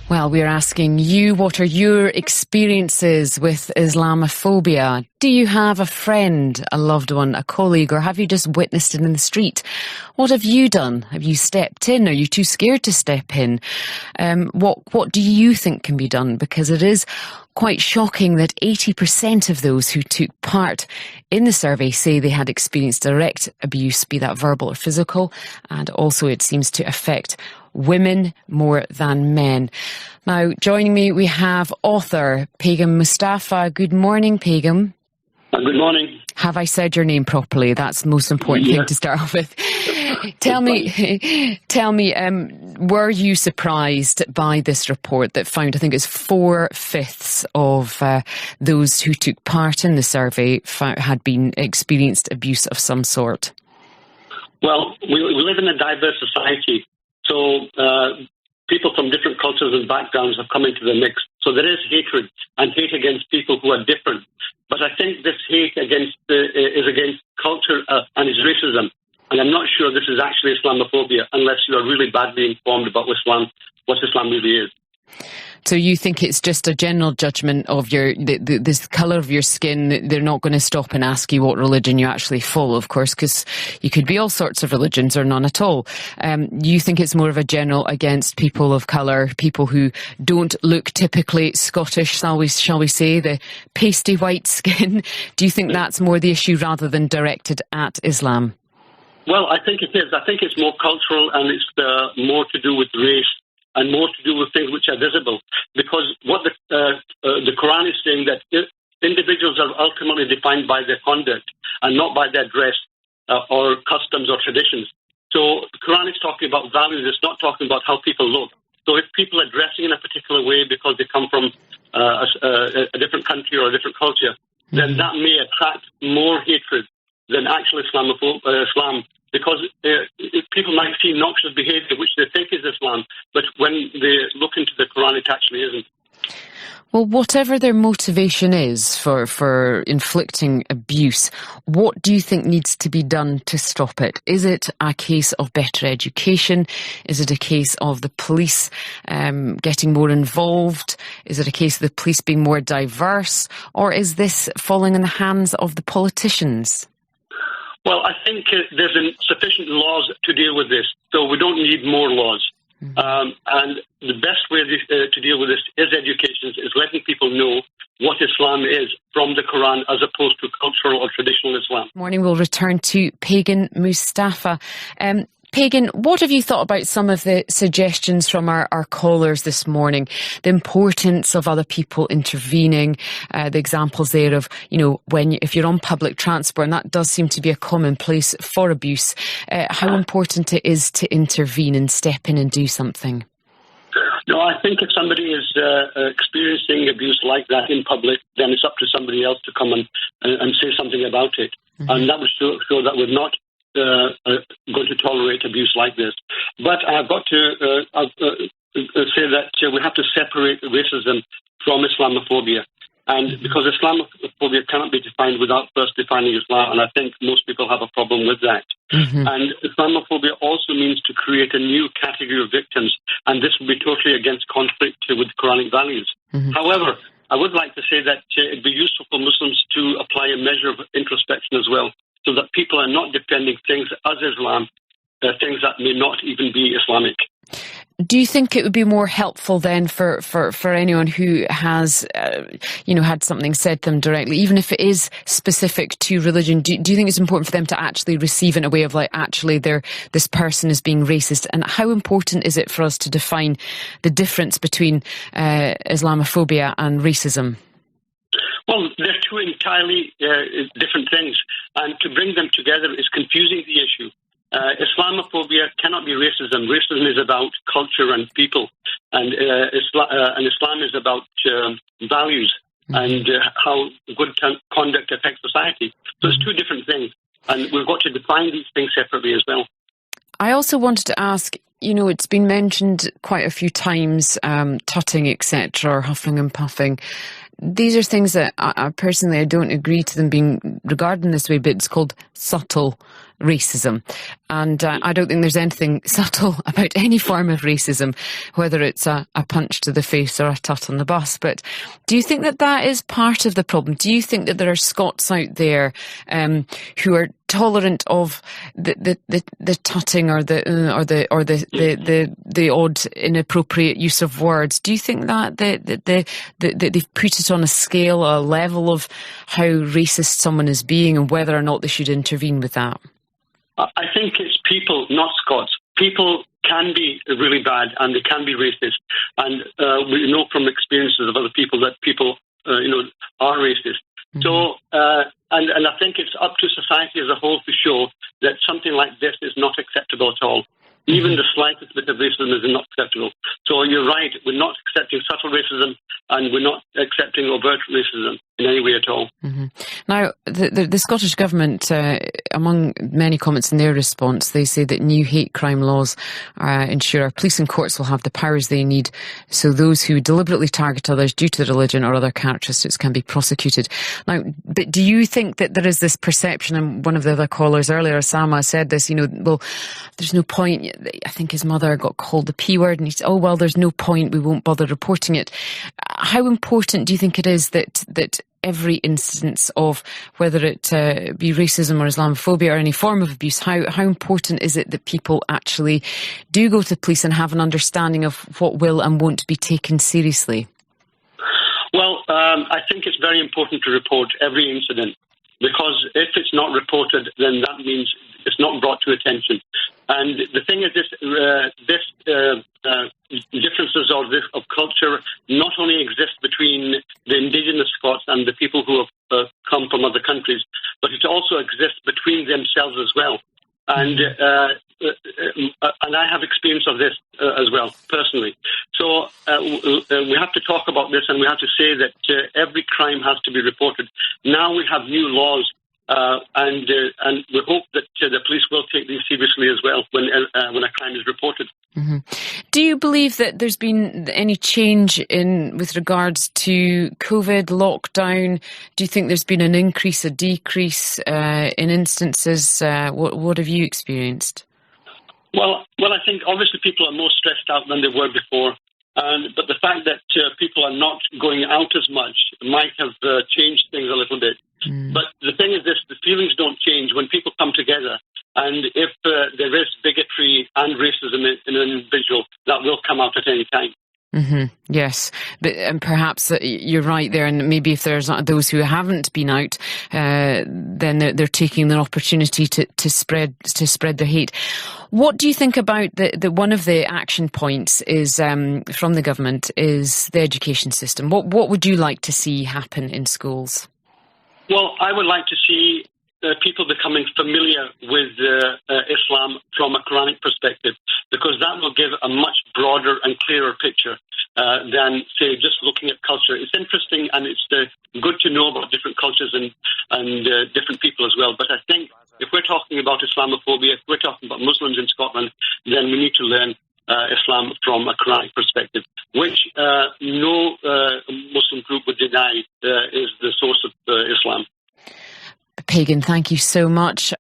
Well, we're asking you, what are your experiences with Islamophobia? Do you have a friend, a loved one, a colleague, or have you just witnessed it in the street? What have you done? Have you stepped in? Are you too scared to step in? What do you think can be done? Because it is quite shocking that 80% of those who took part in the survey say they had experienced direct abuse, be that verbal or physical, and also it seems to affect women more than men. Now, joining me, we have author Pagan Mustafa. Good morning, Pagan. Good morning. Have I said your name properly? That's the most important thing to start off with. Tell me, were you surprised by this report that found, I think it's 4/5 of those who took part in the survey had been experienced abuse of some sort? Well, we live in a diverse society, so people from different cultures and backgrounds have come into the mix. So there is hatred and hate against people who are different. But I think this hate is against culture and is racism. And I'm not sure this is actually Islamophobia unless you are really badly informed about Islam, what Islam really is. So you think it's just a general judgment of this colour of your skin? They're not going to stop and ask you what religion you actually follow, of course, because you could be all sorts of religions or none at all. You think it's more of a general against people of colour, people who don't look typically Scottish, shall we say, the pasty white skin? Do you think that's more the issue rather than directed at Islam? Well, I think it is. I think it's more cultural and it's more to do with race and more to do with things which are visible. Because what the Quran is saying, that individuals are ultimately defined by their conduct and not by their dress or customs or traditions. So the Quran is talking about values. It's not talking about how people look. So if people are dressing in a particular way because they come from a different country or a different culture, then that may attract more hatred than actual Islam. Because people might see noxious behaviour which they think is Islam, but when they look into the Quran, it actually isn't. Well, whatever their motivation is for inflicting abuse, what do you think needs to be done to stop it? Is it a case of better education? Is it a case of the police getting more involved? Is it a case of the police being more diverse? Or is this falling in the hands of the politicians? Well, I think there's sufficient laws to deal with this, so we don't need more laws. And the best way to deal with this is education, is letting people know what Islam is from the Quran as opposed to cultural or traditional Islam. Morning, we'll return to Pagan Mustafa. Pagan, what have you thought about some of the suggestions from our callers this morning? The importance of other people intervening, the examples there of, if you're on public transport, and that does seem to be a common place for abuse, how important it is to intervene and step in and do something. No, I think if somebody is experiencing abuse like that in public, then it's up to somebody else to come and say something about it. And that would show that we're not going to tolerate abuse like this. But I've got to say that we have to separate racism from Islamophobia. And because Islamophobia cannot be defined without first defining Islam, and I think most people have a problem with that. And Islamophobia also means to create a new category of victims, and this would be totally against conflict with Quranic values. However, I would like to say that it would be useful for Muslims to apply a measure of introspection as well, so that people are not defending things as Islam, things that may not even be Islamic. Do you think it would be more helpful then for anyone who has, had something said to them directly, even if it is specific to religion? Do you think it's important for them to actually receive in a way of this person is being racist? And how important is it for us to define the difference between Islamophobia and racism? Well, they're two entirely different things, and to bring them together is confusing the issue. Islamophobia cannot be racism. Racism is about culture and people, and Islam is about values and how good conduct affects society. So it's two different things, and we've got to define these things separately as well. I also wanted to ask, it's been mentioned quite a few times, tutting, etc., or huffing and puffing. these are things that I personally, I don't agree to them being regarded in this way, but it's called subtle racism. And I don't think there's anything subtle about any form of racism, whether it's a punch to the face or a tut on the bus. But do you think that that is part of the problem? Do you think that there are Scots out there who are tolerant of the tutting or the odd inappropriate use of words? Do you think that they've put it on a scale, a level of how racist someone is being, and whether or not they should intervene with that? I think it's people, not Scots. People can be really bad and they can be racist. And we know from experiences of other people that people, are racist. Mm-hmm. So, and I think it's up to society as a whole to show that something like this is not acceptable at all. Even the slightest bit of racism is not acceptable. So you're right, we're not accepting subtle racism and we're not accepting overt racism in any way at all. Mm-hmm. Now, the Scottish Government, among many comments in their response, they say that new hate crime laws ensure our police and courts will have the powers they need so those who deliberately target others due to their religion or other characteristics can be prosecuted. Now, but do you think that there is this perception, and one of the other callers earlier, Osama, said this, well, there's no point. I think his mother got called the P word and he said, oh, well, there's no point, we won't bother reporting it. How important do you think it is that every instance of whether it be racism or Islamophobia or any form of abuse, how important is it that people actually do go to the police and have an understanding of what will and won't be taken seriously? Well, I think it's very important to report every incident, because if it's not reported, then that means it's not brought to attention. And the thing is, differences of culture not only exist between the indigenous Scots and the people who have come from other countries, but it also exists between themselves as well. And I have experience of this as well, personally. So we have to talk about this, and we have to say that every crime has to be reported. Now we have new laws, and we hope that the police will take these seriously as well when a crime is reported. Mm-hmm. Do you believe that there's been any change with regards to COVID lockdown? Do you think there's been an increase, a decrease in instances? What have you experienced? Well, I think obviously people are more stressed out than they were before. But the fact that people are not going out as much might have changed things a little bit. But the thing is this, the feelings don't change when people come together. And if there is bigotry and racism in an individual, that will come out at any time. Mm-hmm. Yes, and perhaps you're right there. And maybe if there's those who haven't been out, then they're taking the opportunity to spread their hate. What do you think about the one of the action points is from the government is the education system? What would you like to see happen in schools? Well, I would like to see people becoming familiar with Islam from a Quranic perspective, because that will give a much broader and clearer picture than, say, just looking at culture. It's interesting and it's good to know about different cultures and different people as well. But I think if we're talking about Islamophobia, if we're talking about Muslims in Scotland, then we need to learn Islam from a Quranic perspective, which no Muslim group would deny is the source of Islam. Pagan, thank you so much.